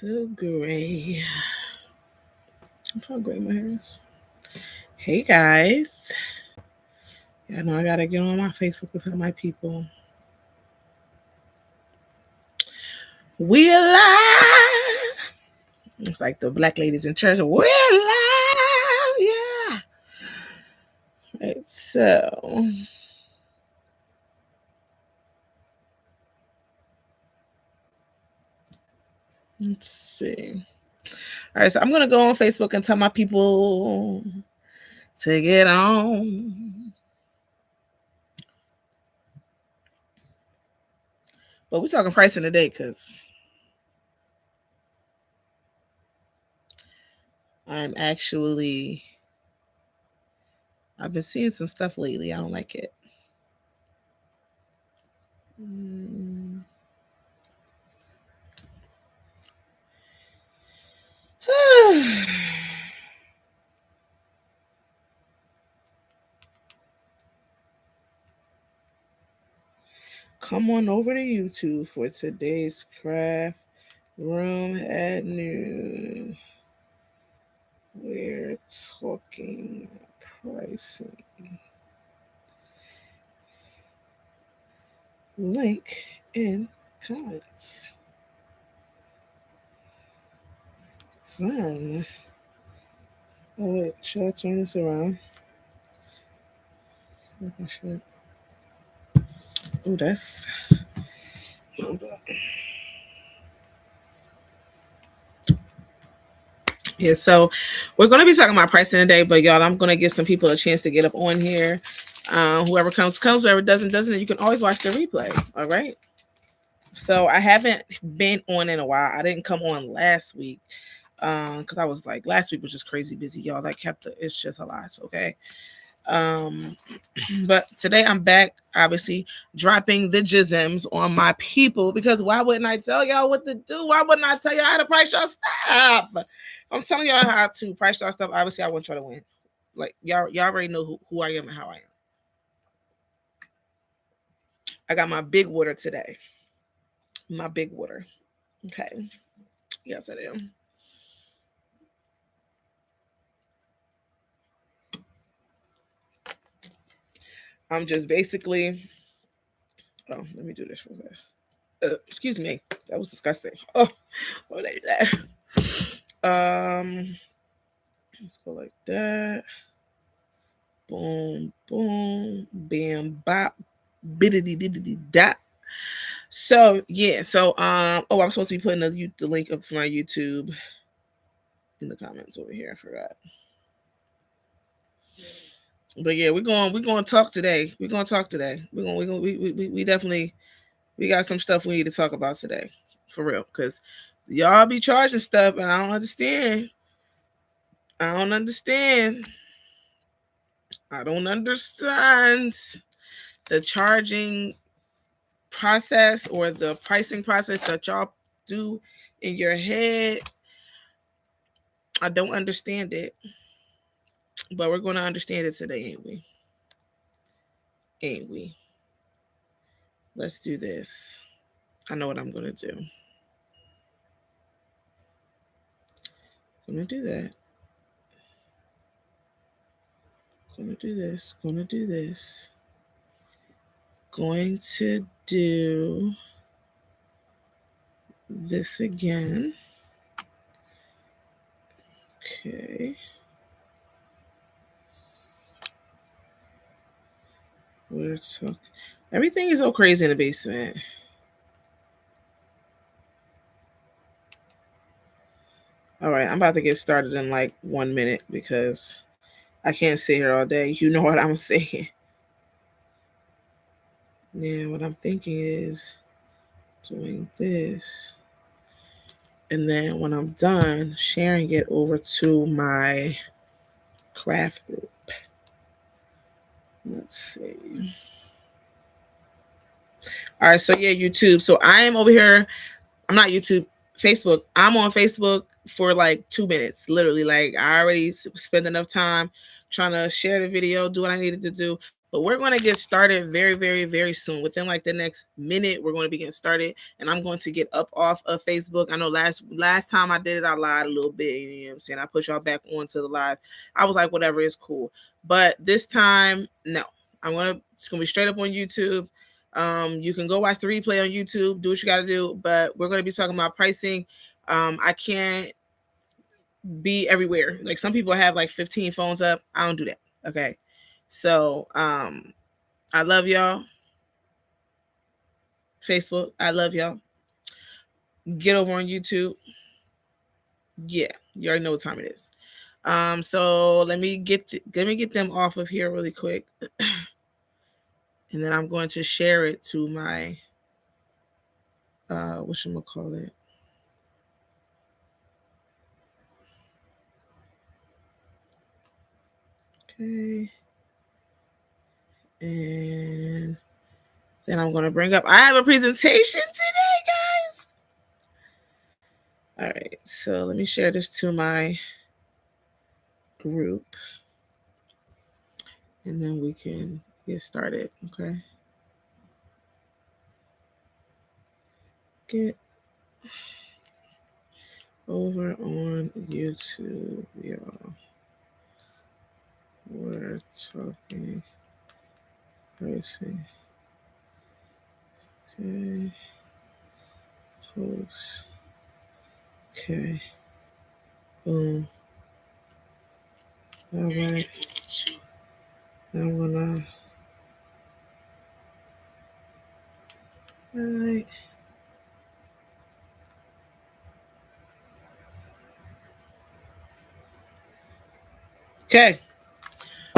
So gray. How gray my hair is. Hey guys. Yeah, I know I gotta get on my Facebook with all my people. We alive. It's like the black ladies in church. We're alive. Yeah. Right, so let's see. All right, so I'm gonna go on Facebook and tell my people to get on. But we're talking pricing today because I've been seeing some stuff lately. I don't like it. Come on over to YouTube for today's craft room at noon. We're talking pricing. Link in comments. Done. Oh wait, should I turn this around? I should. Oh, that's. Hold up. Yeah, so we're going to be talking about pricing today, but y'all, I'm going to give some people a chance to get up on here. Whoever comes, whoever doesn't, you can always watch the replay. All right. So I haven't been on in a while. I didn't come on last week because I was like, last week was just crazy busy, y'all. It's just a lot. Okay. But today I'm back, obviously, dropping the jisms on my people because why wouldn't I tell y'all what to do? Why wouldn't I tell y'all how to price your stuff? I'm telling y'all how to price your stuff. Obviously, I want y'all to win. Like y'all already know who I am and how I am. I got my big water today. My big water. Okay. Yes, I do. I'm just basically. Oh, let me do this real fast. Excuse me. That was disgusting. Oh, what is that? Let's go like that. Boom, boom, bam, bop, biddity dot. So yeah, so I'm supposed to be putting the link up for my YouTube in the comments over here. I forgot. But yeah, we're going to talk today. We definitely got some stuff we need to talk about today, for real. Because y'all be charging stuff, and I don't understand. I don't understand the charging process or the pricing process that y'all do in your head. I don't understand it. But we're going to understand it today, ain't we? Ain't we? Let's do this. I know what I'm going to do. I'm going to do that. Going to do this. Going to do this. Going to do this again. Okay. We're talking. Everything is so crazy in the basement. All right, I'm about to get started in like 1 minute because I can't sit here all day. You know what I'm saying. Now, what I'm thinking is doing this. And then when I'm done, sharing it over to my craft group. Let's see. All right, so yeah, YouTube. So I am over here. I'm not YouTube, Facebook. I'm on Facebook for like 2 minutes, literally. Like I already spent enough time trying to share the video, do what I needed to do. But we're going to get started very, very, very soon. Within like the next minute, we're going to be getting started, and I'm going to get up off of Facebook. I know last time I did it, I lied a little bit. You know what I'm saying? I put y'all back onto the live. I was like, whatever, it's cool. But this time, no. It's gonna be straight up on YouTube. You can go watch the replay on YouTube. Do what you got to do. But we're going to be talking about pricing. I can't be everywhere. Like some people have like 15 phones up. I don't do that. Okay. So I love y'all. Facebook, I love y'all. Get over on YouTube. Yeah, you already know what time it is. So let me get them off of here really quick. And then I'm going to share it to my whatchamacallit. Okay. And then I'm going to bring up, I have a presentation today, guys. All right, so let me share this to my group. And then we can get started, okay? Get over on YouTube, y'all. We're talking pricing. Okay. Post. Okay. Boom. All right. Now I'm gonna. All right. Okay.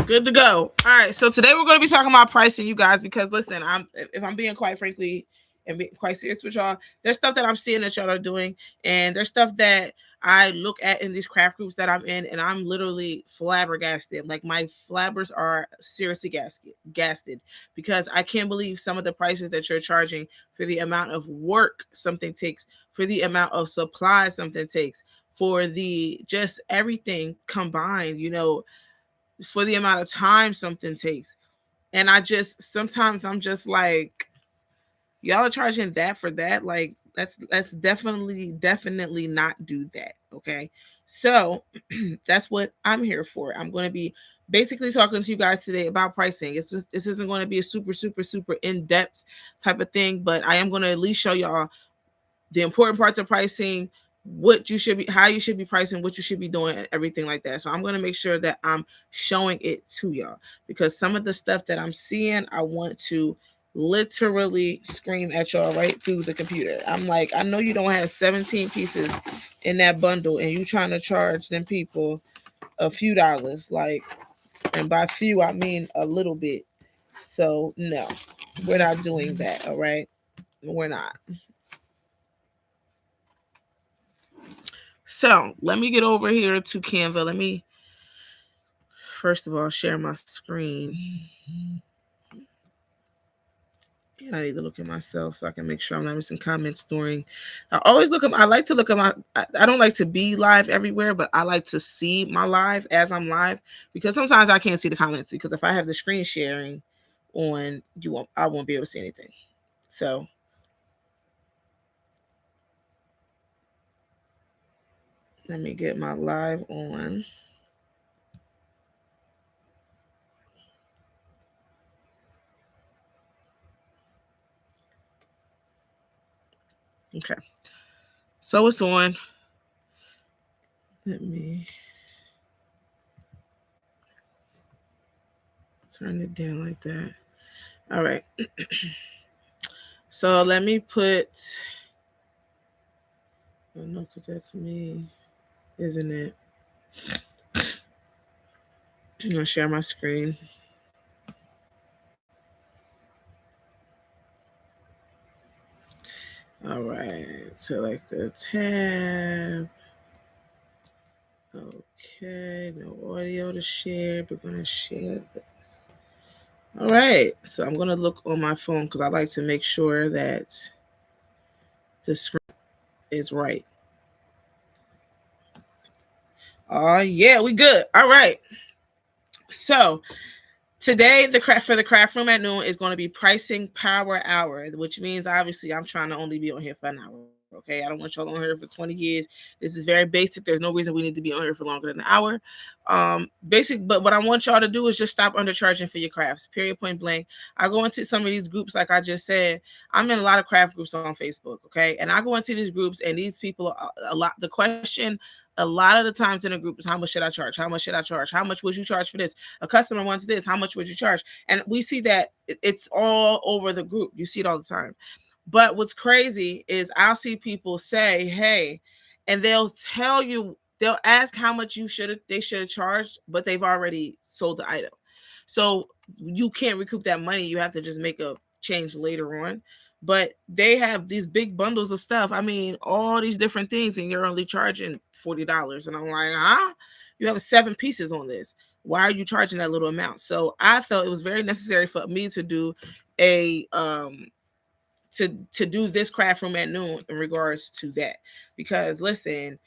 Good to go. All right. So today we're going to be talking about pricing, you guys, because listen, if I'm being quite frankly and being quite serious with y'all, there's stuff that I'm seeing that y'all are doing, and there's stuff that I look at in these craft groups that I'm in, and I'm literally flabbergasted. Like my flabbers are seriously gasted because I can't believe some of the prices that you're charging for the amount of work something takes, for the amount of supplies something takes, for the just everything combined, you know, for the amount of time something takes. And sometimes I'm just like, y'all are charging that for that. Like let's definitely not do that. Okay. So that's what I'm here for. I'm going to be basically talking to you guys today about pricing. This isn't going to be a super in-depth type of thing, but I am going to at least show y'all the important parts of pricing, what you should be, how you should be pricing, what you should be doing, and everything like that. So I'm going to make sure that I'm showing it to y'all, because some of the stuff that I'm seeing, I want to literally scream at y'all right through the computer. I'm like, I know you don't have 17 pieces in that bundle and you trying to charge them people a few dollars, like, and by few I mean a little bit. So no, we're not doing that. All right, we're not. So let me get over here to Canva. Let me first of all share my screen. And I need to look at myself so I can make sure I'm not missing comments during. I like to look at I don't like to be live everywhere, but I like to see my live as I'm live, because sometimes I can't see the comments, because if I have the screen sharing on, I won't be able to see anything. So let me get my live on. Okay. So it's on. Let me turn it down like that. All right. So let me put. Oh no, because that's me, isn't it? I'm gonna share my screen. All right, select the tab. Okay, no audio to share. We're gonna share this. All right, so I'm gonna look on my phone because I like to make sure that the screen is right. Oh yeah, we good. All right. So Today, for the craft room at noon is going to be pricing power hour, which means obviously I'm trying to only be on here for an hour. Okay, I don't want y'all on here for 20 years. This is very basic. There's no reason we need to be on here for longer than an hour. Basic, but what I want y'all to do is just stop undercharging for your crafts. Period. Point blank. I go into some of these groups, like I just said. I'm in a lot of craft groups on Facebook. Okay, and I go into these groups, and these people a lot. The question a lot of the times in a group is, how much should I charge? How much should I charge? How much would you charge for this? A customer wants this. How much would you charge? And we see that it's all over the group. You see it all the time. But what's crazy is I'll see people say, hey, and they'll tell you, they'll ask how much they should have charged, but they've already sold the item. So you can't recoup that money. You have to just make a change later on. But they have these big bundles of stuff. I mean, all these different things, and you're only charging $40. And I'm like, huh? You have 7 pieces on this. Why are you charging that little amount? So I felt it was very necessary for me to do a to do this craft room at noon in regards to that. Because listen,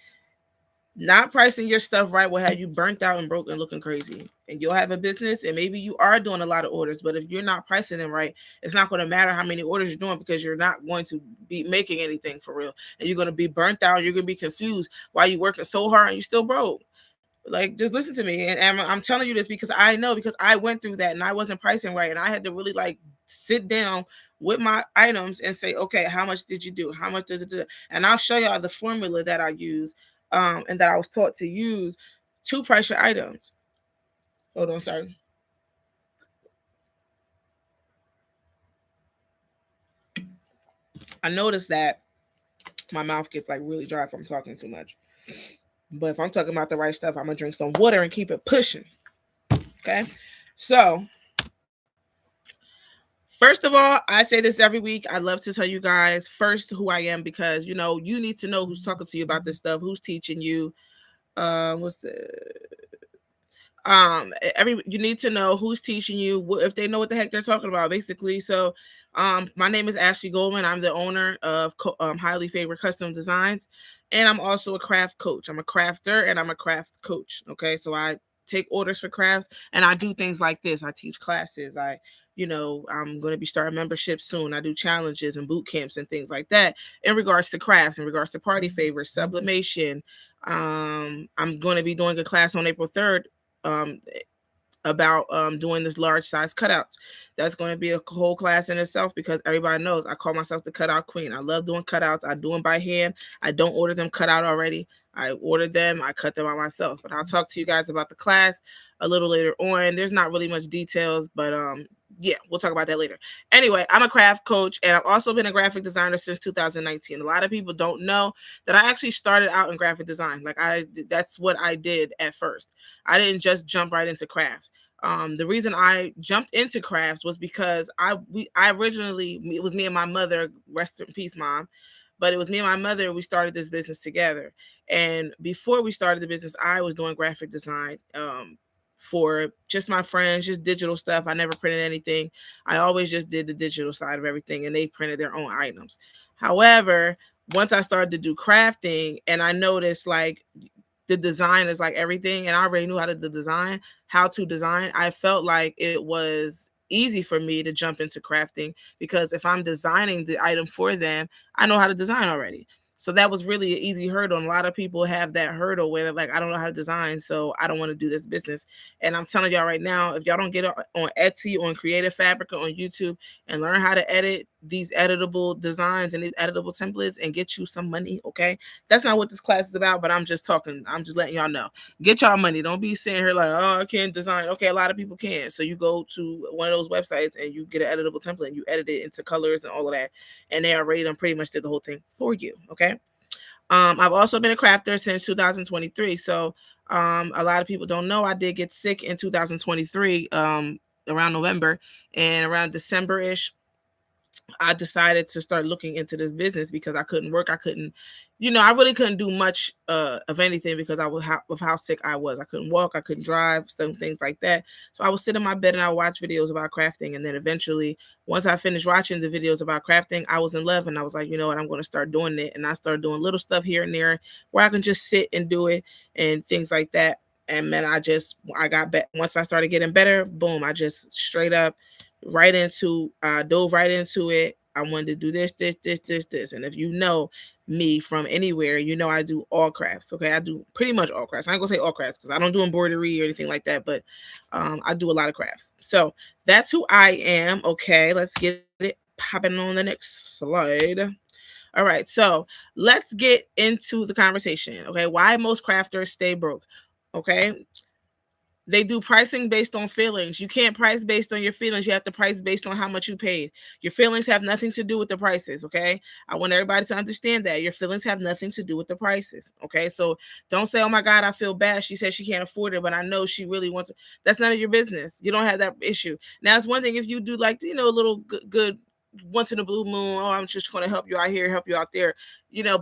not pricing your stuff right will have you burnt out and broke and looking crazy. And you'll have a business, and maybe you are doing a lot of orders, but if you're not pricing them right, it's not going to matter how many orders you're doing, because you're not going to be making anything for real. And you're going to be burnt out. You're going to be confused while you're working so hard and you still broke. Like, just listen to me. And I'm telling you this because I know, because I went through that and I wasn't pricing right. And I had to really like sit down with my items and say, okay, how much did you do? How much did it do? And I'll show y'all the formula that I use and that I was taught to use to price your items. Hold on, sorry. I noticed that my mouth gets like really dry if I'm talking too much. But if I'm talking about the right stuff, I'm gonna drink some water and keep it pushing. Okay. So first of all, I say this every week. I love to tell you guys first who I am, because you need to know who's talking to you about this stuff, who's teaching you. What's the you need to know who's teaching you, if they know what the heck they're talking about, basically. So my name is Ashley Goldman. I'm the owner of Highly Favored Custom Designs, and I'm also a craft coach. I'm a crafter and I'm a craft coach. Okay, so I take orders for crafts, and I do things like this. I teach classes. I'm going to be starting memberships soon. I do challenges and boot camps and things like that in regards to crafts, in regards to party favors, sublimation. I'm going to be doing a class on April 3rd about doing this large size cutouts. That's going to be a whole class in itself, because everybody knows I call myself the cutout queen. I love doing cutouts. I do them by hand. I don't order them cut out already. I order them, I cut them out myself. But I'll talk to you guys about the class a little later on. There's not really much details, but yeah, we'll talk about that later. Anyway, I'm a craft coach, and I've also been a graphic designer since 2019. A lot of people don't know that I actually started out in graphic design. That's what I did at first. I didn't just jump right into crafts. The reason I jumped into crafts was because I originally, it was me and my mother, rest in peace, Mom. But it was me and my mother, we started this business together. And before we started the business, I was doing graphic design for just my friends, just digital stuff. I never printed anything. I always just did the digital side of everything, and they printed their own items. However, once I started to do crafting, and I noticed like the design is like everything, and I already knew how to design, I felt like it was easy for me to jump into crafting, because if I'm designing the item for them, I know how to design already. So that was really an easy hurdle. And a lot of people have that hurdle where they're like, I don't know how to design, so I don't want to do this business. And I'm telling y'all right now, if y'all don't get on Etsy, on Creative Fabric, or on YouTube, and learn how to edit these editable designs and these editable templates and get you some money, okay? That's not what this class is about, but I'm just letting y'all know. Get y'all money. Don't be sitting here like, oh, I can't design. Okay, a lot of people can. So you go to one of those websites and you get an editable template and you edit it into colors and all of that. And they already done pretty much did the whole thing for you, okay? I've also been a crafter since 2023. So a lot of people don't know I did get sick in 2023 around November, and around December-ish, I decided to start looking into this business because I couldn't work. I couldn't, I really couldn't do much of anything because of how sick I was. I couldn't walk. I couldn't drive, some things like that. So I would sit in my bed and I would watch videos about crafting. And then eventually, once I finished watching the videos about crafting, I was in love, and I was like, you know what, I'm going to start doing it. And I started doing little stuff here and there where I can just sit and do it and things like that. And then I got back. Once I started getting better, boom, I just straight up dove right into it. I wanted to do this. And if you know me from anywhere, you know I do all crafts. Okay, I do pretty much all crafts. I ain't gonna say all crafts because I don't do embroidery or anything like that, but I do a lot of crafts. So that's who I am. Okay, let's get it popping on the next slide. All right, so let's get into the conversation. Okay, why most crafters stay broke? Okay, they do pricing based on feelings. You can't price based on your feelings. You have to price based on how much you paid. Your feelings have nothing to do with the prices. Okay, I want everybody to understand that your feelings have nothing to do with the prices. Okay, so don't say, "Oh my God, I feel bad. She said she can't afford it, but I know she really wants it." That's none of your business. You don't have that issue. Now, it's one thing if you do like a little good once in a blue moon. Oh, I'm just going to help you out here, help you out there,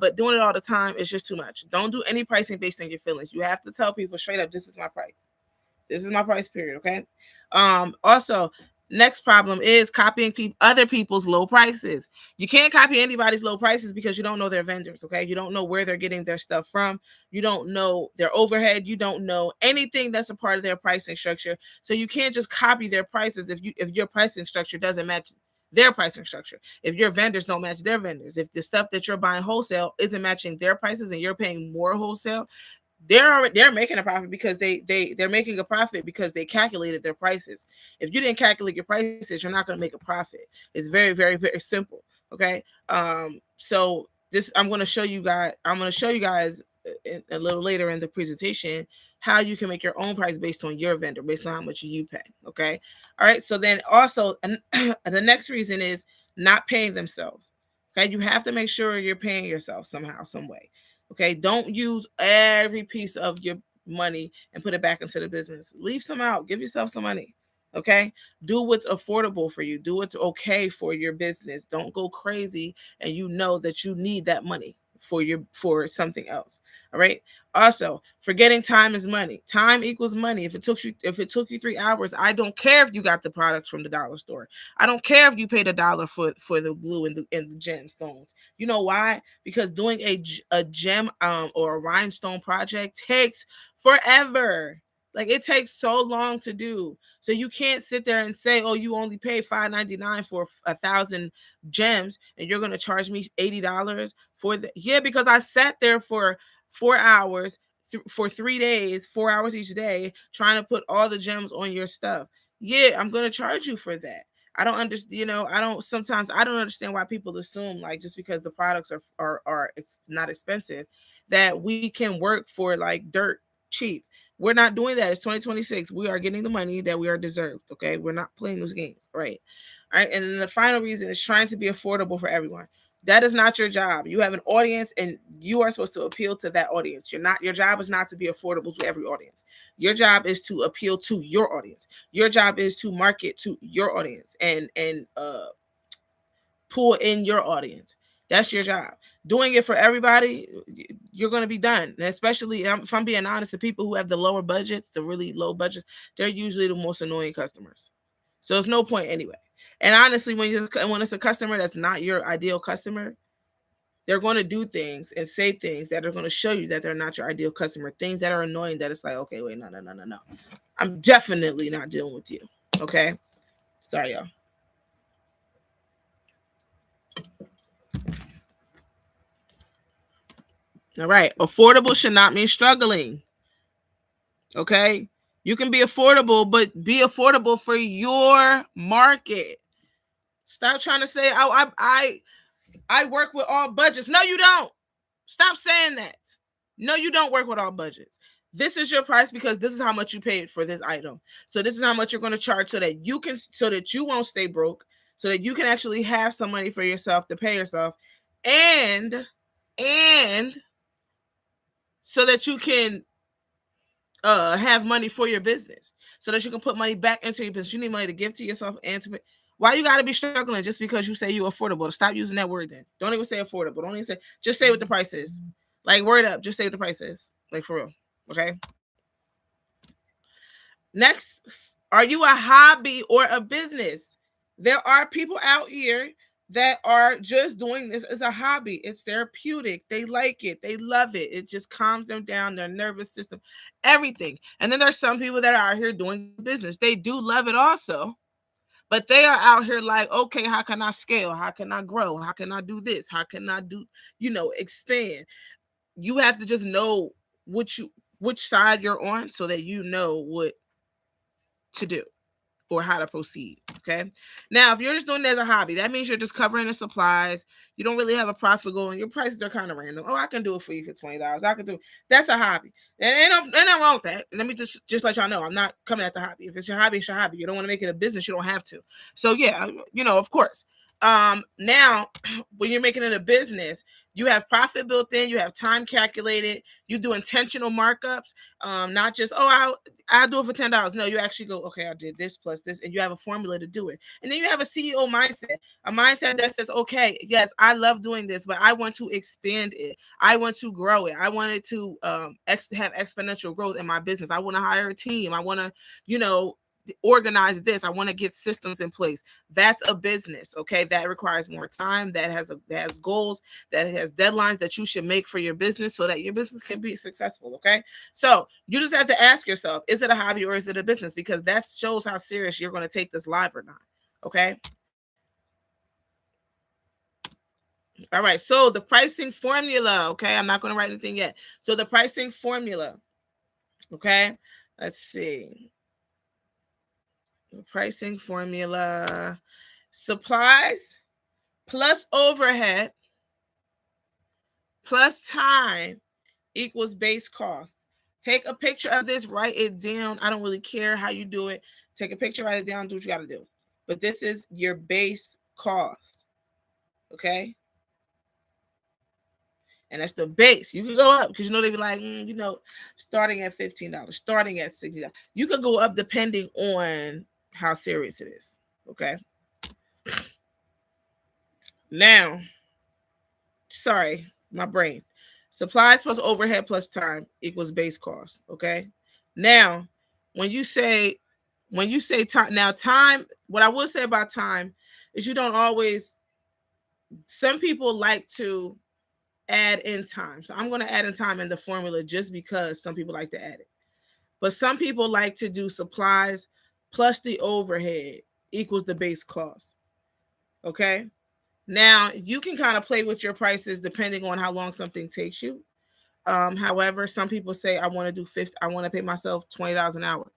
but doing it all the time is just too much. Don't do any pricing based on your feelings. You have to tell people straight up, this is my price. This is my price period. Okay. Also, next problem is copying other people's low prices. You can't copy anybody's low prices because you don't know their vendors. Okay. You don't know where they're getting their stuff from. You don't know their overhead. You don't know anything that's a part of their pricing structure. So you can't just copy their prices if your pricing structure doesn't match their pricing structure. If your vendors don't match their vendors, if the stuff that you're buying wholesale isn't matching their prices and you're paying more wholesale, they're making a profit because they're making a profit because they calculated their prices. If you didn't calculate your prices, you're not going to make a profit. It's very, very, very simple. Okay. So this I'm going to show you guys a little later in the presentation how you can make your own price based on your vendor, based on how much you pay. Okay. All right. So then also the next reason is not paying themselves. Okay. You have to make sure you're paying yourself somehow, some way. Okay, don't use every piece of your money and put it back into the business. Leave some out. Give yourself some money. Okay, do what's affordable for you. Do what's okay for your business. Don't go crazy and you know that you need that money for something else. All right. Also, forgetting time is money. Time equals money. If it took you 3 hours, I don't care if you got the products from the dollar store. I don't care if you paid $1 for the glue and the gemstones. You know why? Because doing a gem or a rhinestone project takes forever. Like it takes so long to do. So you can't sit there and say, "Oh, you only pay $5.99 for 1,000 gems, and you're gonna charge me $80 for the." Yeah, because I sat there for 4 hours for 3 days, 4 hours each day, trying to put all the gems on your stuff. Yeah, I'm gonna charge you for that. I don't understand. Sometimes I don't understand why people assume like just because the products are not expensive that we can work for like dirt cheap. We're not doing that. It's 2026. We are getting the money that we are deserved. Okay. We're not playing those games. Right. All right. And then the final reason is trying to be affordable for everyone. That is not your job. You have an audience and you are supposed to appeal to that audience. Your job is not to be affordable to every audience. Your job is to appeal to your audience. Your job is to market to your audience and pull in your audience. That's your job. Doing it for everybody, you're going to be done. And especially, if I'm being honest, the people who have the lower budgets, the really low budgets, they're usually the most annoying customers. So it's no point anyway. And honestly, when it's a customer that's not your ideal customer, they're going to do things and say things that are going to show you that they're not your ideal customer. Things that are annoying that it's like, okay, wait, no. I'm definitely not dealing with you. Okay. Sorry, y'all. All right. Affordable should not mean struggling. Okay. You can be affordable, but be affordable for your market. Stop trying to say, "Oh, I work with all budgets." No, you don't. Stop saying that. No, you don't work with all budgets. This is your price because this is how much you paid for this item. So this is how much you're going to charge so that you won't stay broke, so that you can actually have some money for yourself to pay yourself, and so that you can have money for your business, so that you can put money back into your business. You need money to give to yourself and to pay. Why you got to be struggling just because you say you're affordable? Stop using that word then. Don't even say affordable. Don't even say, just say what the price is. Like, word up. Just say what the price is. Like, for real. Okay? Next, are you a hobby or a business? There are people out here that are just doing this as a hobby. It's therapeutic. They like it. They love it. It just calms them down, their nervous system, everything. And then there's some people that are out here doing business. They do love it also, but they are out here like, okay, how can I scale? How can I grow? How can I do this? How can I do, expand? You have to just know which side you're on so that you know what to do or how to proceed. Okay. Now, if you're just doing it as a hobby, that means you're just covering the supplies. You don't really have a profit goal, and your prices are kind of random. Oh, I can do it for you for $20. I can do it. That's a hobby, and ain't nothing wrong with that. Let me just let y'all know, I'm not coming at the hobby. If it's your hobby, it's your hobby. You don't want to make it a business, you don't have to. So yeah, of course. Now when you're making it a business, you have profit built in, you have time calculated, you do intentional markups, not just, I'll do it for $10. No, you actually go, okay, I did this plus this, and you have a formula to do it. And then you have a CEO mindset, a mindset that says, okay, yes, I love doing this, but I want to expand it. I want to grow it. I wanted to have exponential growth in my business. I want to hire a team. I want to, organize this. I want to get systems in place. That's a business. Okay. That requires more time. That has goals, that has deadlines that you should make for your business so that your business can be successful. Okay. So you just have to ask yourself, is it a hobby or is it a business? Because that shows how serious you're going to take this live or not. Okay. All right. So the pricing formula. Okay. I'm not going to write anything yet. So the pricing formula. Okay. Let's see. The pricing formula: supplies plus overhead plus time equals base cost. Take a picture of this, write it down. I don't really care how you do it. Take a picture, write it down, do what you got to do. But this is your base cost. Okay. And that's the base. You can go up because they be like, starting at $15, starting at $60. You could go up depending on how serious it is. Okay. Now, sorry, my brain. Supplies plus overhead plus time equals base cost. Okay. Now, when you say time, now time, what I will say about time is you don't always, some people like to add in time. So I'm going to add in time in the formula just because some people like to add it. But some people like to do supplies plus the overhead equals the base cost. Okay. Now you can kind of play with your prices depending on how long something takes you. However, some people say, I want to do I want to pay myself $20 an hour.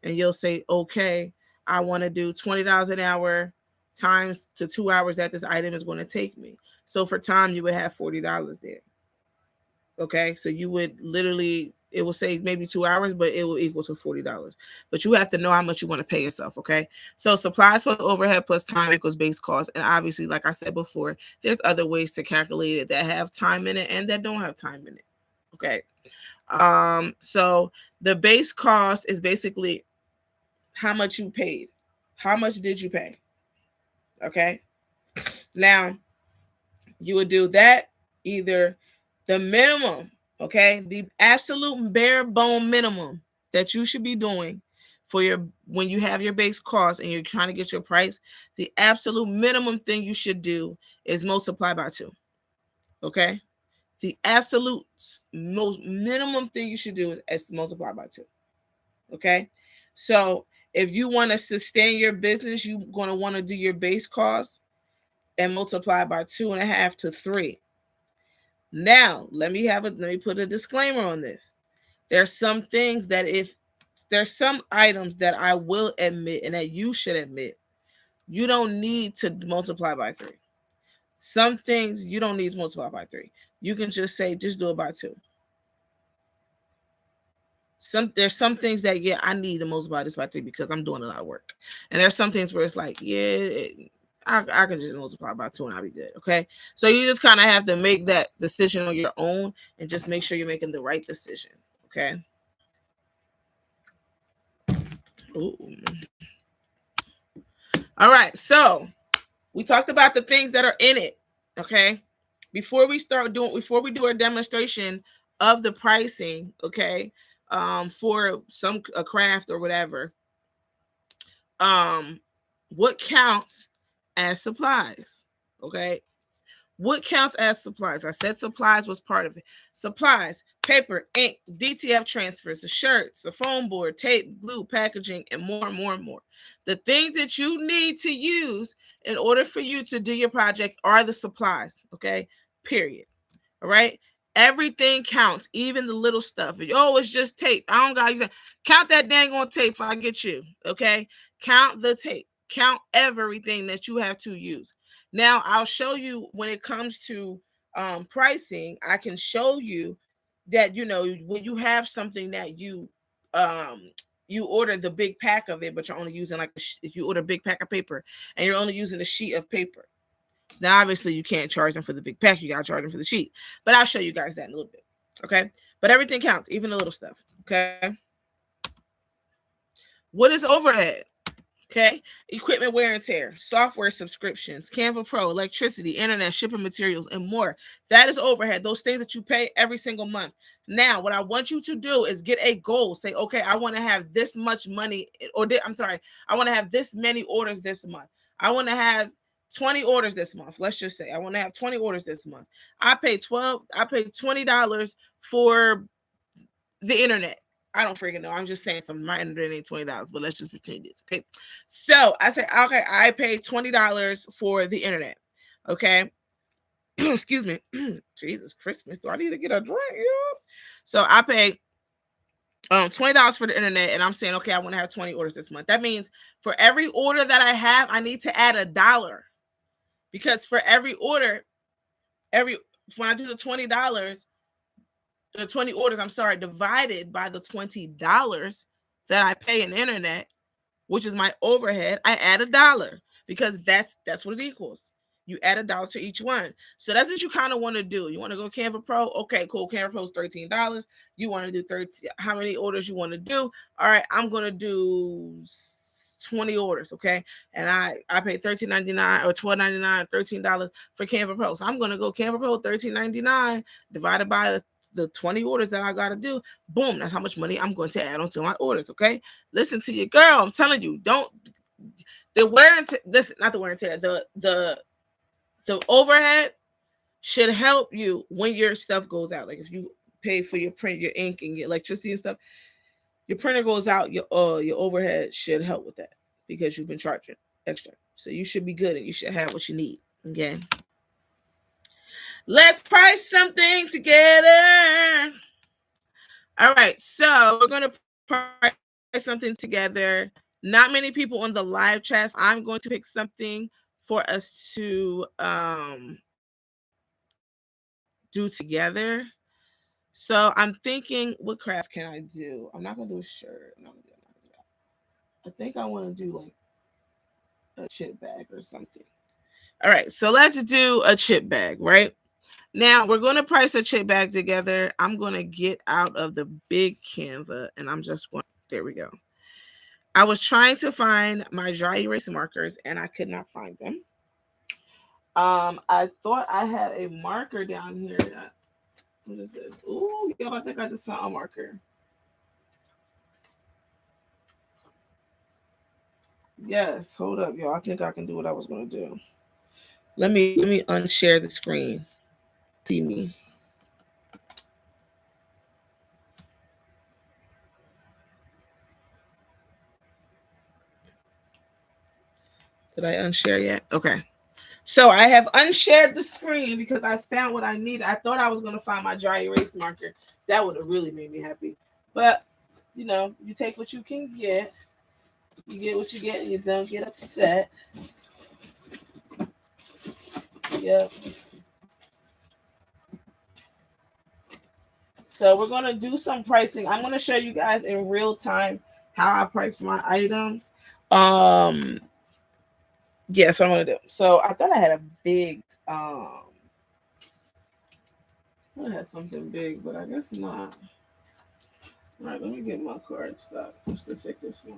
And you'll say, okay, I want to do $20 an hour times the 2 hours that this item is going to take me. So for time, you would have $40 there. Okay. So you would literally, it will say maybe 2 hours, but it will equal to $40. But you have to know how much you want to pay yourself. Okay. So supplies plus overhead plus time equals base cost. And obviously, like I said before, there's other ways to calculate it that have time in it and that don't have time in it. Okay. So the base cost is basically how much you paid. How much did you pay? Okay. Now you would do that, either the minimum, okay, the absolute bare bone minimum that you should be doing for when you have your base cost and you're trying to get your price, the absolute minimum thing you should do is multiply by 2. Okay. The absolute most minimum thing you should do is multiply by 2. Okay. So if you want to sustain your business, you're going to want to do your base cost and multiply by 2.5 to 3. Now, let me put a disclaimer on this. There's some things that there's some items that I will admit and that you should admit, you don't need to multiply by 3. Some things you don't need to multiply by 3. You can just say, just do it by 2. There's some things that, yeah, I need to multiply this by 3 because I'm doing a lot of work. And there's some things where it's like, yeah, I can just multiply by 2 and I'll be good. Okay. So you just kind of have to make that decision on your own and just make sure you're making the right decision. Okay. Ooh. All right. So we talked about the things that are in it. Okay. Before we do our demonstration of the pricing, okay, for a craft or whatever, what counts as supplies? Okay. What counts as supplies? I said supplies was part of it. Supplies, paper, ink, DTF transfers, the shirts, the foam board, tape, glue, packaging, and more and more and more. The things that you need to use in order for you to do your project are the supplies. Okay. Period. All right. Everything counts, even the little stuff. Oh, it's just tape. I don't got to use that. Count that dang on tape if I get you. Okay. Count the tape. Count everything that you have to use. Now, I'll show you when it comes to pricing, I can show you that, you know, when you have something that you order the big pack of it, but you're only using like if you order a big pack of paper and you're only using a sheet of paper. Now, obviously, you can't charge them for the big pack. You got to charge them for the sheet. But I'll show you guys that in a little bit. Okay. But everything counts, even the little stuff. Okay. What is overhead? Okay. Equipment wear and tear, software subscriptions, Canva Pro, electricity, internet, shipping materials, and more. That is overhead. Those things that you pay every single month. Now, what I want you to do is get a goal. Say, okay, I want to have this much money, I want to have this many orders this month. I want to have 20 orders this month. Let's just say I want to have 20 orders this month. I paid $20 for the internet. I don't freaking know. I'm just saying something. My internet ain't $20, but let's just pretend it is. Okay. So I say, okay, I paid $20 for the internet. Okay. Excuse me. Jesus Christmas. Do I need to get a drink? Yeah. So I paid $20 for the internet, and I'm saying, okay, I want to have 20 orders this month. That means for every order that I have, I need to add $1. Because for every order, when I do the $20, the 20 orders, divided by the $20 that I pay in internet, which is my overhead, I add $1 because that's what it equals. You add $1 to each one. So that's what you kind of want to do. You want to go Canva Pro? Okay, cool. Canva Pro is $13. You want to do 30, how many orders you want to do? All right, I'm going to do 20 orders, okay? And I pay $13.99 or $12.99, $13 for Canva Pro. So I'm going to go Canva Pro $13.99 divided by the 20 orders that I got to do. Boom, that's how much money I'm going to add onto my orders, okay? Listen to your girl. I'm telling you, the wear and tear, not the wear and tear, the overhead should help you when your stuff goes out. Like if you pay for your print, your ink, and your electricity and stuff, your printer goes out, your overhead should help with that because you've been charging extra. So you should be good and you should have what you need. Okay. Let's price something together. All right. So we're going to price something together. Not many people on the live chat. I'm going to pick something for us to do together. So I'm thinking, what craft can I do? I'm not going to do a shirt. I think I want to do like a chip bag or something. All right, so let's do a chip bag, right? Now we're going to price a chip bag together. I'm going to get out of the big Canva and I'm just going, there we go. I was trying to find my dry erase markers and I could not find them. I thought I had a marker down here. What is this? Ooh, y'all, I think I just found a marker. Yes, hold up, y'all. I think I can do what I was going to do. Let me unshare the screen. See me. Did I unshare yet? Okay. So I have unshared the screen because I found what I needed. I thought I was going to find my dry erase marker. That would have really made me happy. But, you know, you take what you can get. You get what you get and you don't get upset. Yep. So we're going to do some pricing. I'm going to show you guys in real time how I price my items. Yes, what I'm going to do. So I thought I had a big, I had something big, but I guess not. All right, let me get my card stock. What's the thickest one?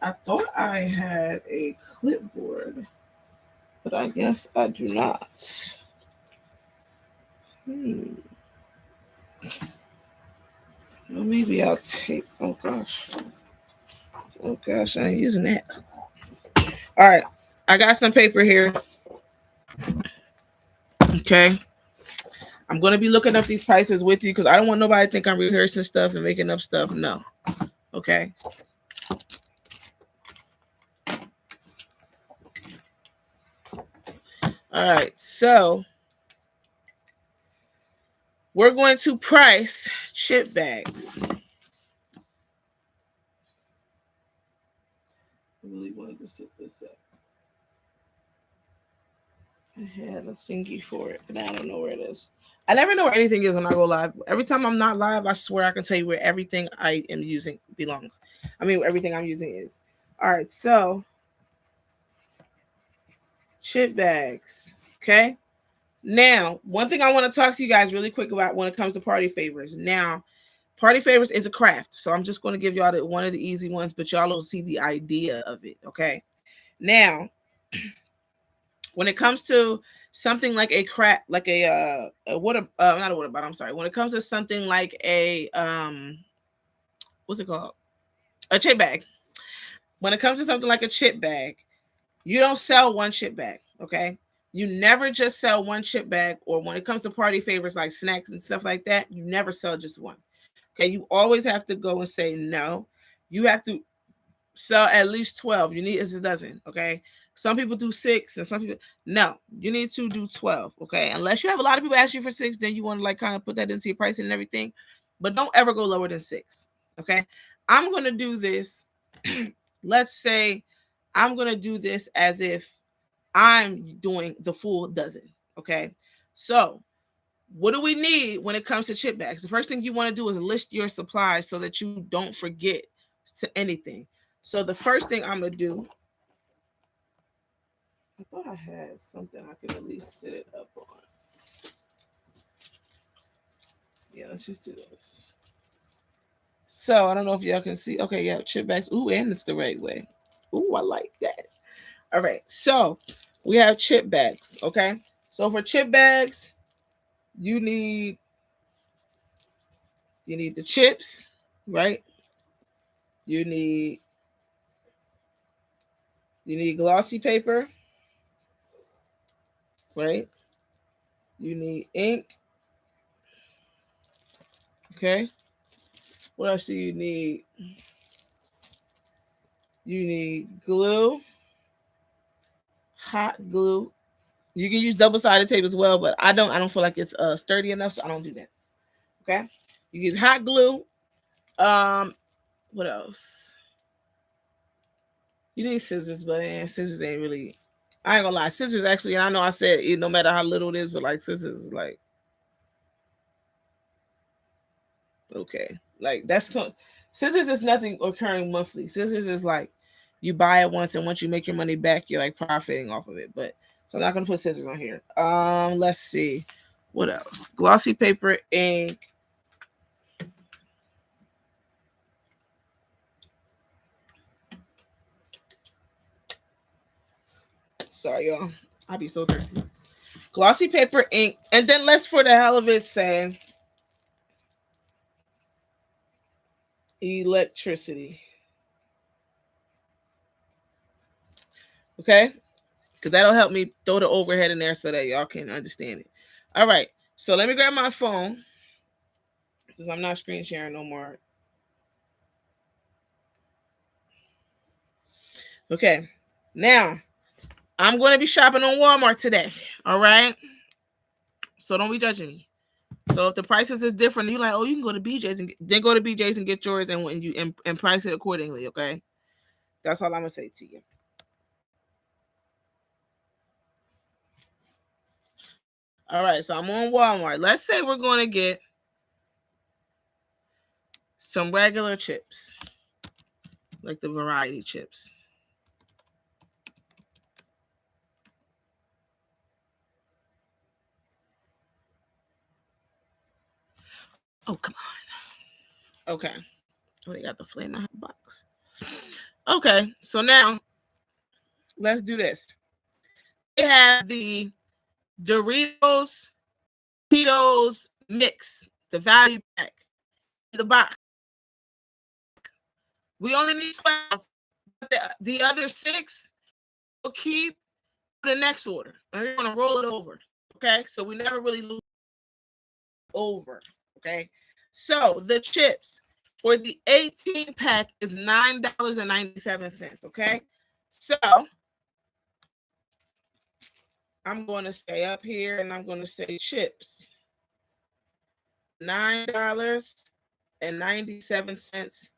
I thought I had a clipboard, but I guess I do not. Well, maybe I'll take. Oh gosh, I ain't using that. All right, I got some paper here. Okay. I'm going to be looking up these prices with you because I don't want nobody to think I'm rehearsing stuff and making up stuff. No. Okay. All right. So we're going to price chip bags. I really wanted to set this up. I had a thingy for it, but I don't know where it is. I never know where anything is when I go live. Every time I'm not live, I swear I can tell you where everything I am using belongs. I mean, everything I'm using is. All right, so chip bags. Okay. Now, one thing I want to talk to you guys really quick about when it comes to party favors. Now, party favors is a craft, so I'm just going to give y'all one of the easy ones, but y'all will see the idea of it. Okay. Now, when it comes to something like a craft, like a water, not a water bottle. I'm sorry. When it comes to something like a what's it called? A chip bag. When it comes to something like a chip bag, you don't sell one chip bag. Okay. You never just sell one chip bag, or when it comes to party favors like snacks and stuff like that, you never sell just one. Okay. You always have to go and say no. You have to sell at least 12. You need a dozen. Okay. Some people do 6 and some people no, you need to do 12. Okay. Unless you have a lot of people ask you for 6, then you want to like kind of put that into your pricing and everything. But don't ever go lower than 6. Okay. I'm gonna do this. Let's say I'm gonna do this as if I'm doing the full dozen. Okay. So what do we need when it comes to chip bags? The first thing you want to do is list your supplies so that you don't forget to anything. So the first thing I'm gonna do, I thought I had something I could at least set it up on. Yeah, let's just do this. So I don't know if y'all can see. Okay, yeah, chip bags. Ooh, and it's the right way. Ooh, I like that. All right, so we have chip bags. Okay, so for chip bags, you need the chips, right? You need glossy paper, right? You need ink. Okay. What else do you need? You need glue, hot glue. You can use double-sided tape as well, but I don't feel like it's sturdy enough, so I don't do that. Okay. You use hot glue. What else? You need scissors, but scissors ain't really. I ain't gonna lie. Scissors actually, and I know I said no matter how little it is, but like scissors is like okay. Like scissors is nothing occurring monthly. Scissors is like you buy it once, and once you make your money back, you're like profiting off of it. But so I'm not gonna put scissors on here. Let's see. What else? Glossy paper, ink. Sorry, y'all. I'll be so thirsty. Glossy paper, ink, and then let's for the hell of it say electricity. Okay? Because that'll help me throw the overhead in there so that y'all can understand it. All right. So let me grab my phone since I'm not screen sharing no more. Okay. Now, I'm going to be shopping on Walmart today. All right. So don't be judging me. So if the prices is different, you're like, oh, you can go to BJ's and then go to BJ's and get yours and when you and price it accordingly. Okay. That's all I'm gonna say to you. All right, so I'm on Walmart. Let's say we're going to get some regular chips, like the variety chips. Oh, come on. Okay. Oh, they got the Flamin' Hot box. Okay, so now let's do this. They have the Doritos, Cheetos mix, the value pack, the box. We only need 12. The other 6 we'll keep the next order. And we're going to roll it over. Okay. So we never really lose over. Okay. So the chips for the 18 pack is $9.97. Okay. So I'm going to say up here and I'm going to say chips. $9.97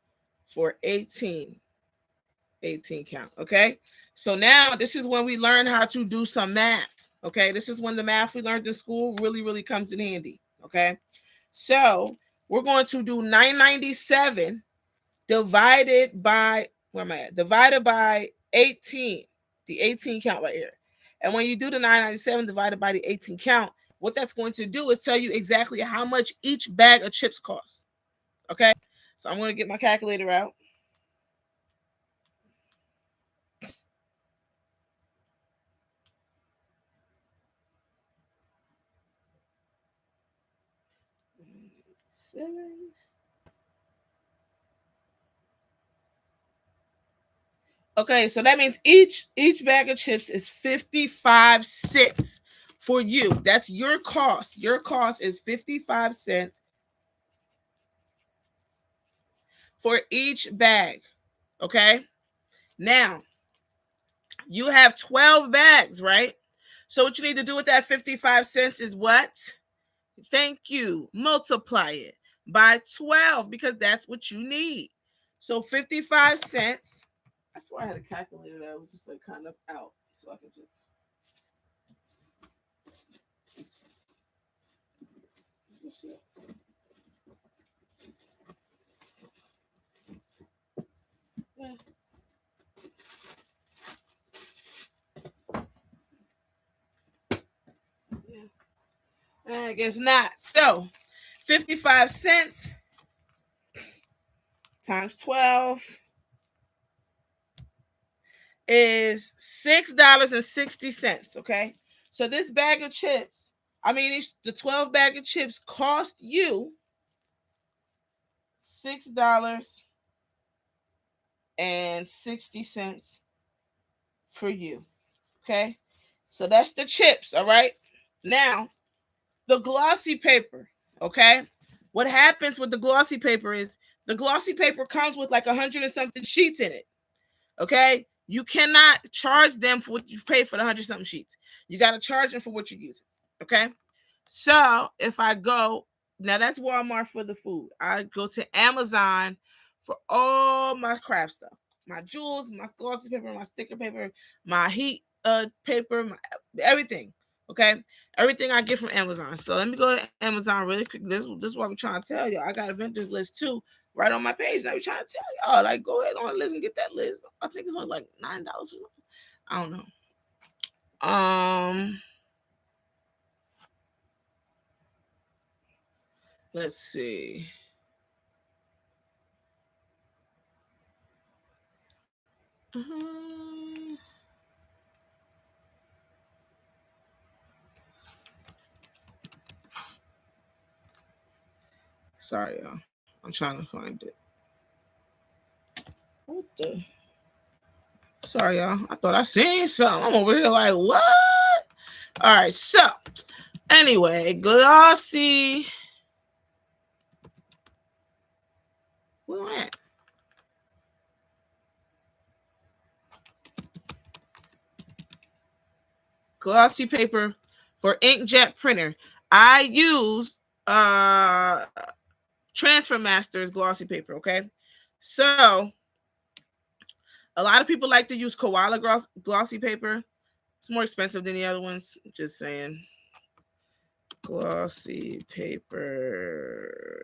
for 18 count. Okay. So now this is when we learn how to do some math. Okay. This is when the math we learned in school really comes in handy. Okay. So we're going to do $9.97 divided by, where am I at? Divided by 18, the 18 count right here. And when you do the $9.97 divided by the 18 count, what that's going to do is tell you exactly how much each bag of chips costs. Okay. So I'm going to get my calculator out. Okay, so that means each bag of chips is 55 cents for you. That's your cost. Your cost is 55 cents for each bag. Okay? Now, you have 12 bags, right? So what you need to do with that 55 cents is what? Thank you. Multiply it by 12 because that's what you need. So 55 cents. That's why I had a calculator that was just like kind of out. So I could just. I guess not. So 55 cents times 12 is $6.60. Okay. So this bag of chips, the 12 bag of chips cost you $6.60 for you. Okay. So that's the chips. All right. Now, the glossy paper. Okay. What happens with the glossy paper is the glossy paper comes with like 100 and something sheets in it. Okay. You cannot charge them for what you pay for the 100 something sheets. You got to charge them for what you're using. Okay. So if I go, now that's Walmart for the food. I go to Amazon for all my craft stuff. My jewels, my glossy paper, my sticker paper, my heat paper, everything. Okay. Everything I get from Amazon. So let me go to Amazon really quick. This is what I'm trying to tell you. I got a vendors list too right on my page. And I'm trying to tell y'all, like, go ahead on the list and get that list. I think it's only like $9 or something. I don't know. Let's see. Sorry, y'all. I'm trying to find it. What the? Sorry, y'all. I thought I seen something. I'm over here like, what? All right. So, anyway, glossy. Where at? Glossy paper for inkjet printer. I use Transfer Masters glossy paper. Okay. So, a lot of people like to use Koala glossy paper. It's more expensive than the other ones. Just saying. Glossy paper.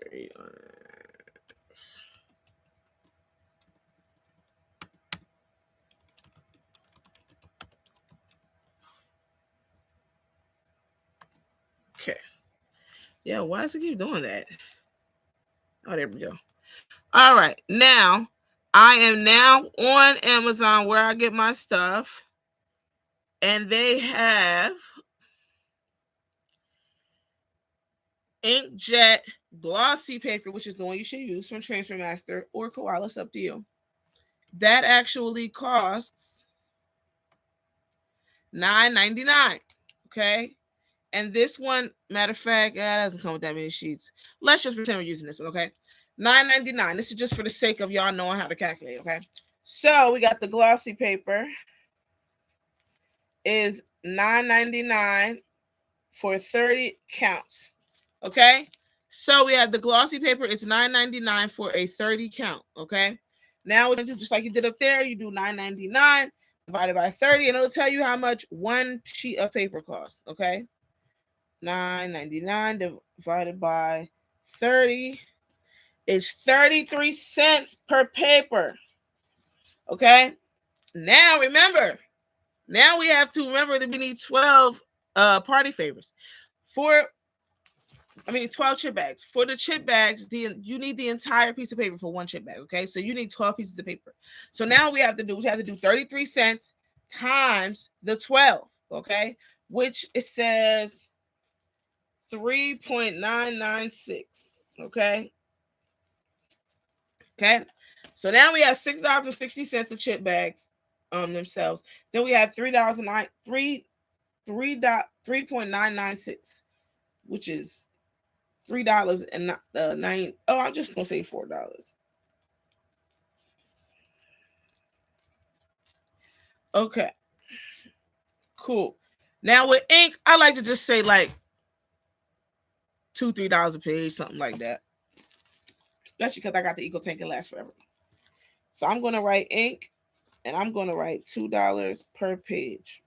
Okay. Yeah, why does it keep doing that? Oh, there we go. All right. Now, I am now on Amazon where I get my stuff. And they have inkjet glossy paper, which is the one you should use from Transfer Master or Koala. It's up to you. That actually costs $9.99. Okay. And this one, matter of fact, it doesn't come with that many sheets. Let's just pretend we're using this one, okay? $9.99. This is just for the sake of y'all knowing how to calculate, okay? So we got the glossy paper is $9.99 for 30 counts, okay? So we have the glossy paper. It's $9.99 for a 30 count, okay? Now we're going to do just like you did up there. You do $9.99 divided by 30, and it'll tell you how much one sheet of paper costs, okay? $9.99 divided by 30 is 33 cents per paper. Okay. Now remember, now we have to remember that we need 12 party favors. 12 chip bags. For the chip bags, you need the entire piece of paper for one chip bag. Okay. So you need 12 pieces of paper. So now we have to do 33 cents times the 12. Okay. Which it says 3.996. Okay. Okay. So now we have $6.60 of chip bags themselves. Then we have $3.996, which is $3.09. Oh, I'm just gonna say $4. Okay. Cool. Now with ink, I like to just say like $2-3 a page, something like that. Especially because I got the EcoTank and lasts forever. So I'm going to write ink, and I'm going to write $2 per page.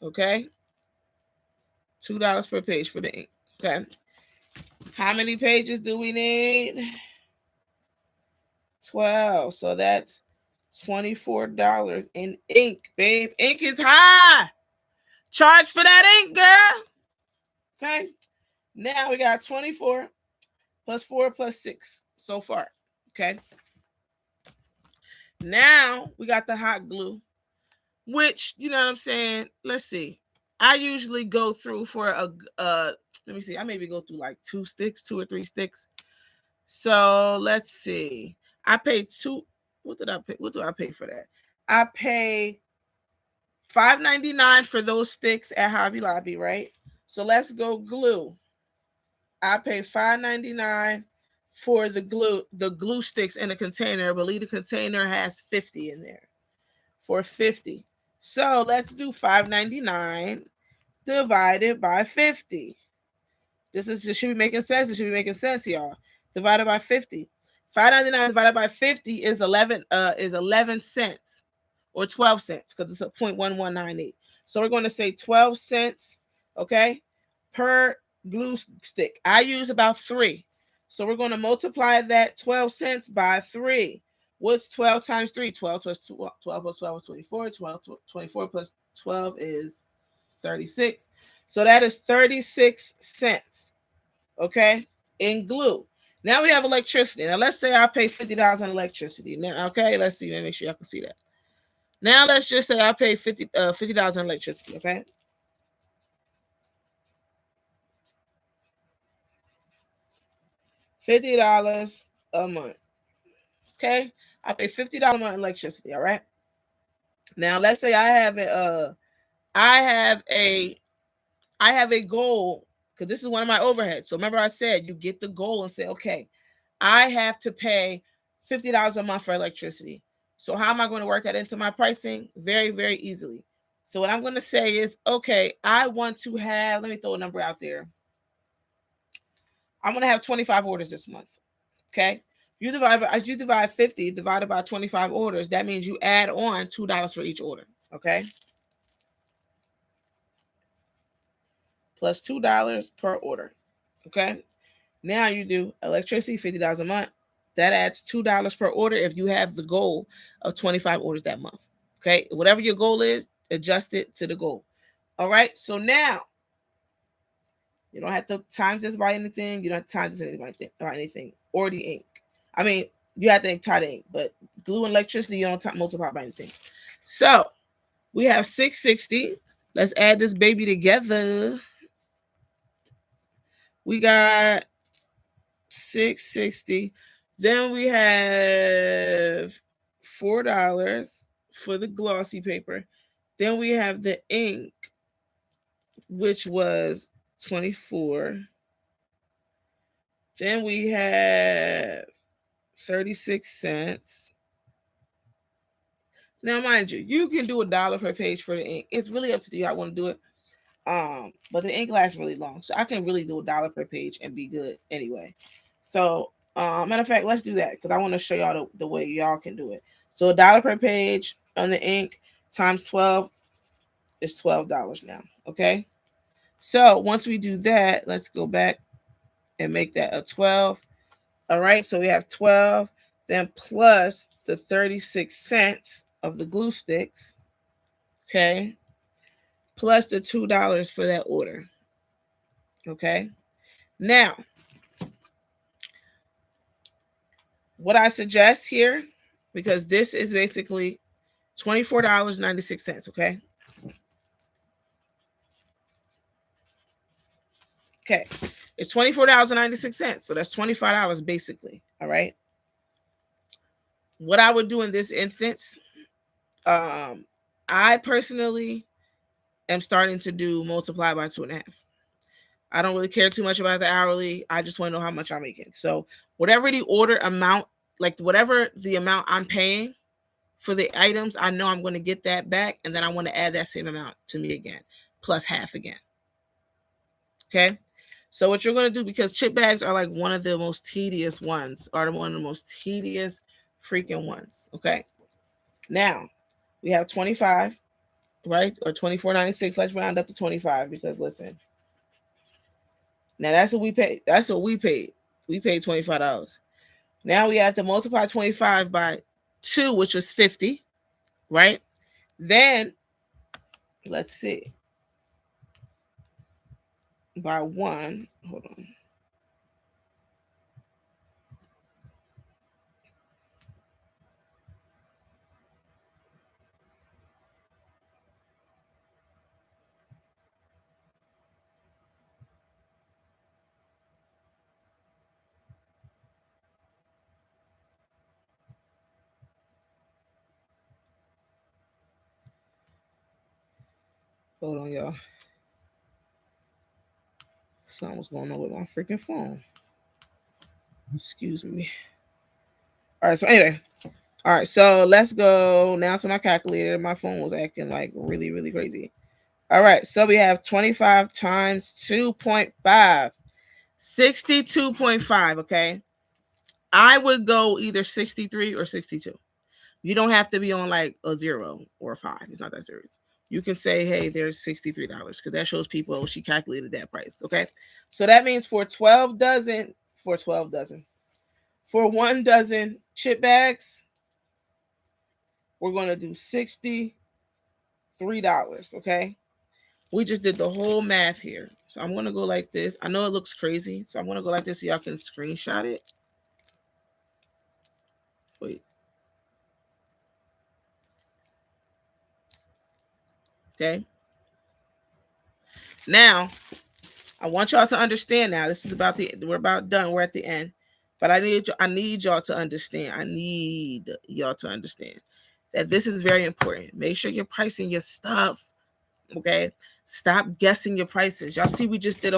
Okay? $2 per page for the ink. Okay? How many pages do we need? 12. So that's $24 in ink, babe. Ink is high. Charge for that ink, girl. Okay? Now we got 24 plus 4 plus 6 so far. Okay? Now we got the hot glue, which, you know what I'm saying? Let's see. I usually go through for let me see. I maybe go through like 2 or 3 sticks. So let's see. I paid what did I pay? What do I pay for that? I pay $5.99 for those sticks at Hobby Lobby, right? So let's go glue. I pay $5.99 for the glue sticks in a container. I believe the container has 50 in there for 50. So let's do $5.99 divided by 50. This should be making sense. It should be making sense, y'all. Divided by 50. $5.99 divided by 50 is 11 cents or 12 cents because it's a 0.1198. So we're going to say 12 cents, okay, per glue stick. I use about 3. So we're going to multiply that 12 cents by 3. What's 12 times 3? 12 plus 12 plus 12 is 24. 24 plus 12 is 36. So that is 36 cents, okay, in glue. Now we have electricity. Now let's say I pay $50 on electricity. Now, okay, let's see. Let me make sure y'all can see that. Now let's just say I pay $50 on electricity, okay? $50 a month. Okay? I pay $50 a month on electricity, all right? Now let's say I have a goal, because this is one of my overheads. So remember I said you get the goal and say, okay, I have to pay $50 a month for electricity. So how am I going to work that into my pricing? Very, very easily. So what I'm going to say is, okay, I want to have, let me throw a number out there. I'm going to have 25 orders this month. Okay. As you divide 50 divided by 25 orders, that means you add on $2 for each order. Okay. Plus $2 per order. Okay. Now you do electricity, $50 a month. That adds $2 per order if you have the goal of 25 orders that month. Okay. Whatever your goal is, adjust it to the goal. All right. So now you don't have to times this by anything. You don't have to times this by anything. Or the ink. I mean, you have to try the ink, but glue and electricity, you don't multiply by anything. So we have 660. Let's add this baby together. We got 660. Then we have $4 for the glossy paper. Then we have the ink, which was 24. Then we have 36 cents. Now, mind you, you can do $1 per page for the ink. It's really up to you. I want to do it. But the ink lasts really long, so I can really do $1 per page and be good anyway. So, matter of fact, let's do that because I want to show y'all the way y'all can do it. So, $1 per page on the ink times 12 is $12 now. Okay. So once we do that, let's go back and make that a 12. All right. So we have 12, then plus the 36 cents of the glue sticks. Okay. Plus the $2 for that order. Okay. Now, what I suggest here, because this is basically $24.96. Okay. Okay. It's $24.96. So that's $25 basically. All right. What I would do in this instance, I personally am starting to do multiply by 2.5. I don't really care too much about the hourly. I just want to know how much I'm making. So whatever the order amount, like whatever the amount I'm paying for the items, I know I'm going to get that back. And then I want to add that same amount to me again, plus half again. Okay. So what you're going to do, because chip bags are like one of the most tedious ones, are one of the most tedious freaking ones. Okay. Now we have 25, right? Or 24.96. Let's round up to 25 because listen. Now that's what we paid. That's what we paid. We paid $25. Now we have to multiply 25 by 2, which was 50, right? Then let's see. By 1, hold on. Hold on, y'all. Something was going on with my freaking phone. Excuse me. All right, so anyway. All right, so let's go now to my calculator. My phone was acting like really, really crazy. All right, so we have 25 times 2.5. 62.5, okay? I would go either 63 or 62. You don't have to be on like a 0 or a 5. It's not that serious. You can say, hey, there's $63 because that shows people she calculated that price. Okay. So that means for 12 dozen, for 1 dozen chip bags, we're going to do $63. Okay. We just did the whole math here. So I'm going to go like this. I know it looks crazy. So I'm going to go like this so y'all can screenshot it. Wait. Okay. Now, I want y'all to understand now. This is we're about done. We're at the end. But I need y'all to understand. I need y'all to understand that this is very important. Make sure you're pricing your stuff. Okay. Stop guessing your prices. Y'all see, we just did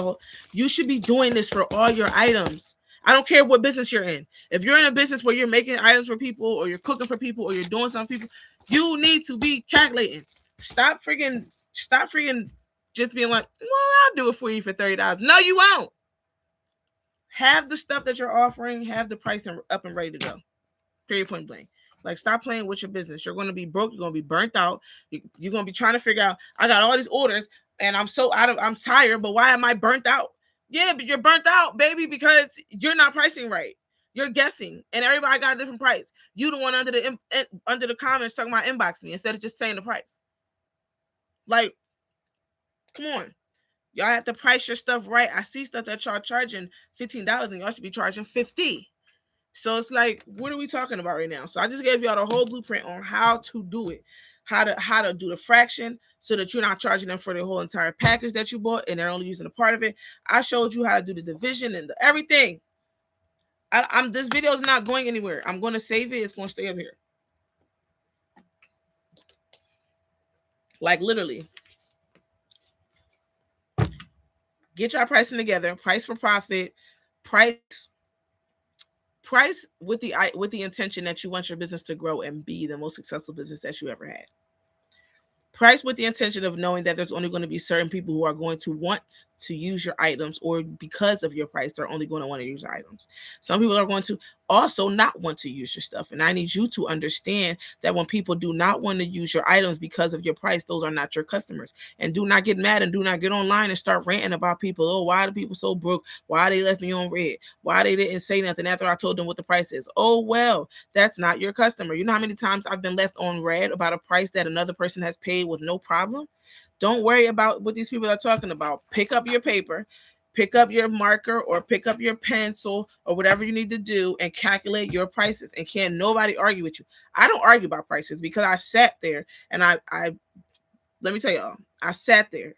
you should be doing this for all your items. I don't care what business you're in. If you're in a business where you're making items for people or you're cooking for people or you're doing something for people, you need to be calculating. Stop freaking just being like, well, I'll do it for you for $30. No, you won't. Have the stuff that you're offering, have the price up and ready to go. Period, point blank. Like, stop playing with your business. You're going to be broke. You're going to be burnt out. You're going to be trying to figure out, I got all these orders and I'm tired, but why am I burnt out? Yeah, but you're burnt out, baby, because you're not pricing right. You're guessing, and everybody got a different price. You the one under the comments talking about inbox me instead of just saying the price. Like, come on. Y'all have to price your stuff right. I see stuff that y'all charging $15 and y'all should be charging $50. So it's like, what are we talking about right now? So I just gave y'all the whole blueprint on how to do it, how to do the fraction so that you're not charging them for the whole entire package that you bought and they're only using a part of it. I showed you how to do the division and everything. This video is not going anywhere. I'm going to save it. It's going to stay up here. Like literally, get your pricing together, price for profit, price with the intention that you want your business to grow and be the most successful business that you ever had. Price with the intention of knowing that there's only going to be certain people who are going to want to use your items, or because of your price, they're only going to want to use your items. Some people are going to also not want to use your stuff. And I need you to understand that when people do not want to use your items because of your price, those are not your customers. And do not get mad and do not get online and start ranting about people. Oh, why are the people so broke? Why they left me on red? Why they didn't say nothing after I told them what the price is? Oh, well, that's not your customer. You know how many times I've been left on red about a price that another person has paid with no problem? Don't worry about what these people are talking about. Pick up your paper, pick up your marker, or pick up your pencil, or whatever you need to do, and calculate your prices. And can't nobody argue with you. I don't argue about prices because I sat there and I let me tell y'all, I sat there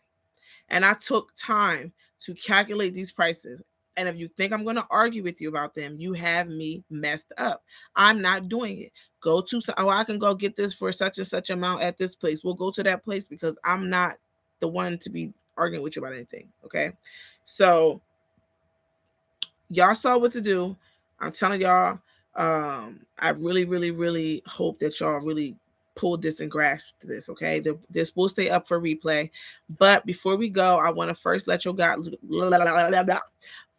and I took time to calculate these prices. And if you think I'm going to argue with you about them, you have me messed up. I'm not doing it. Go to, oh, I can go get this for such and such amount at this place. We'll go to that place because I'm not the one to be arguing with you about anything. Okay. So y'all saw what to do. I'm telling y'all, I really, really, really hope that y'all really pulled this and grasped this. Okay. This will stay up for replay. But before we go, I want to first let your guys,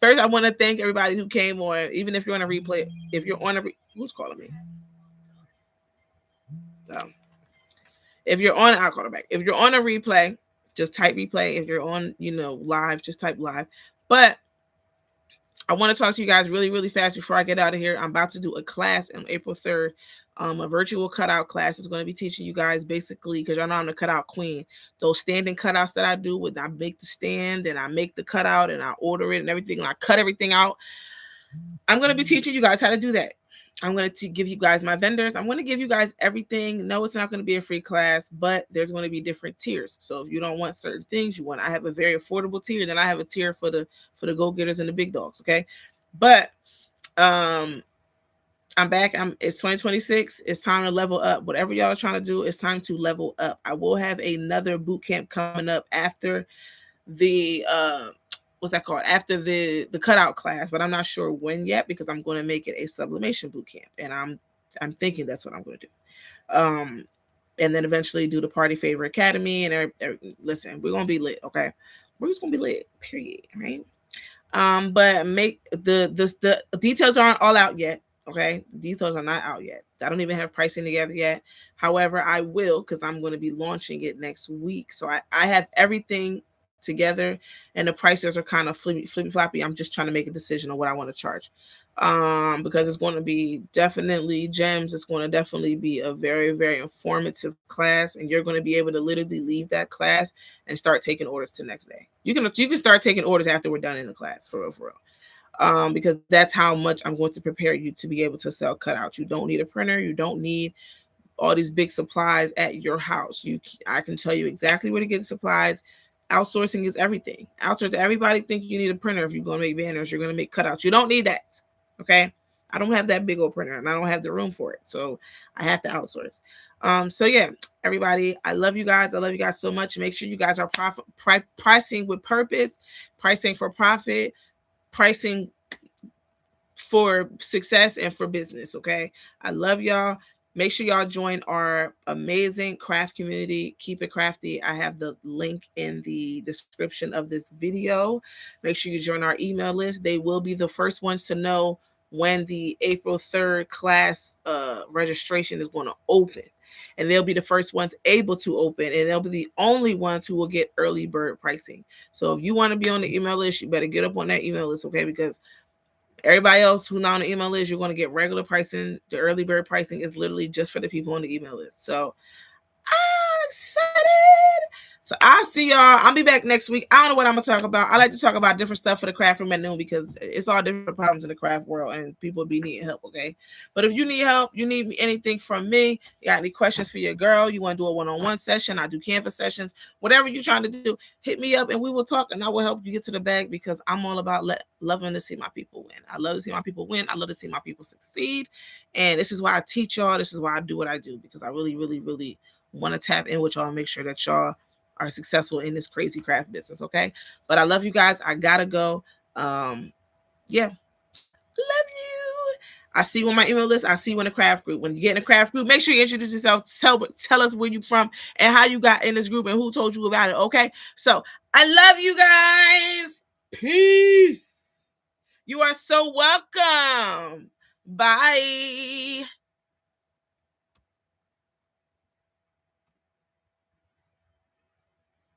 first, I want to thank everybody who came on, even if you're on a replay. If you're on who's calling me? So, if you're on, I'll call her back. If you're on a replay, just type replay. If you're on, live, just type live. But I want to talk to you guys really, really fast before I get out of here. I'm about to do a class on April 3rd. A virtual cutout class is going to be teaching you guys basically, because y'all know I'm the cutout queen. Those standing cutouts that I do, I make the stand and I make the cutout and I order it and everything. And I cut everything out. I'm going to be teaching you guys how to do that. I'm going to give you guys my vendors. I'm going to give you guys everything. No, it's not going to be a free class, but there's going to be different tiers. So if you don't want certain things, I have a very affordable tier. Then I have a tier for the go-getters and the big dogs. Okay. But, I'm back. It's 2026. It's time to level up. Whatever y'all are trying to do, it's time to level up. I will have another boot camp coming up after the what's that called? After the cutout class, but I'm not sure when yet because I'm going to make it a sublimation boot camp, and I'm thinking that's what I'm going to do. And then eventually do the Party Favor Academy, and listen, we're gonna be lit. Okay, we're just gonna be lit. Period. Right. But make the details aren't all out yet. Okay, the details are not out yet. I don't even have pricing together yet. However, I will, because I'm going to be launching it next week. So I have everything together, and the prices are kind of flippy floppy. I'm just trying to make a decision on what I want to charge. Because it's going to be definitely gems. It's going to definitely be a very, very informative class, and you're going to be able to literally leave that class and start taking orders the next day. You can start taking orders after we're done in the class, for real. Because that's how much I'm going to prepare you to be able to sell cutouts. You don't need a printer. You don't need all these big supplies at your house. I can tell you exactly where to get the supplies. Outsourcing is everything. Everybody think you need a printer if you're going to make banners, you're going to make cutouts. You don't need that. Okay. I don't have that big old printer and I don't have the room for it. So I have to outsource. So yeah, everybody, I love you guys. I love you guys so much. Make sure you guys are pricing with purpose, pricing for profit, pricing for success and for business. Okay. I love y'all. Make sure y'all join our amazing craft community. Keep it crafty. I have the link in the description of this video. Make sure you join our email list. They will be the first ones to know when the April 3rd class registration is going to open. And they'll be the first ones able to open, and they'll be the only ones who will get early bird pricing. So if you want to be on the email list, you better get up on that email list, okay? Because everybody else who's not on the email list, you're going to get regular pricing. The early bird pricing is literally just for the people on the email list. So I'm excited. So I'll see y'all. I'll be back next week. I don't know what I'm going to talk about. I like to talk about different stuff for the craft room at noon because it's all different problems in the craft world and people be needing help, okay? But if you need help, you need anything from me, you got any questions for your girl, you want to do a one-on-one session, I do Canvas sessions, whatever you're trying to do, hit me up and we will talk and I will help you get to the bag because I'm all about loving to see my people win. I love to see my people win. I love to see my people succeed. And this is why I teach y'all. This is why I do what I do because I really, really, really want to tap in with y'all and make sure that y'all are successful in this crazy craft business. Okay. But I love you guys. I gotta go. Yeah. Love you. I see you on my email list. I see you in the craft group. When you get in the craft group, make sure you introduce yourself. Tell us where you're from and how you got in this group and who told you about it. Okay. So I love you guys. Peace. You are so welcome. Bye.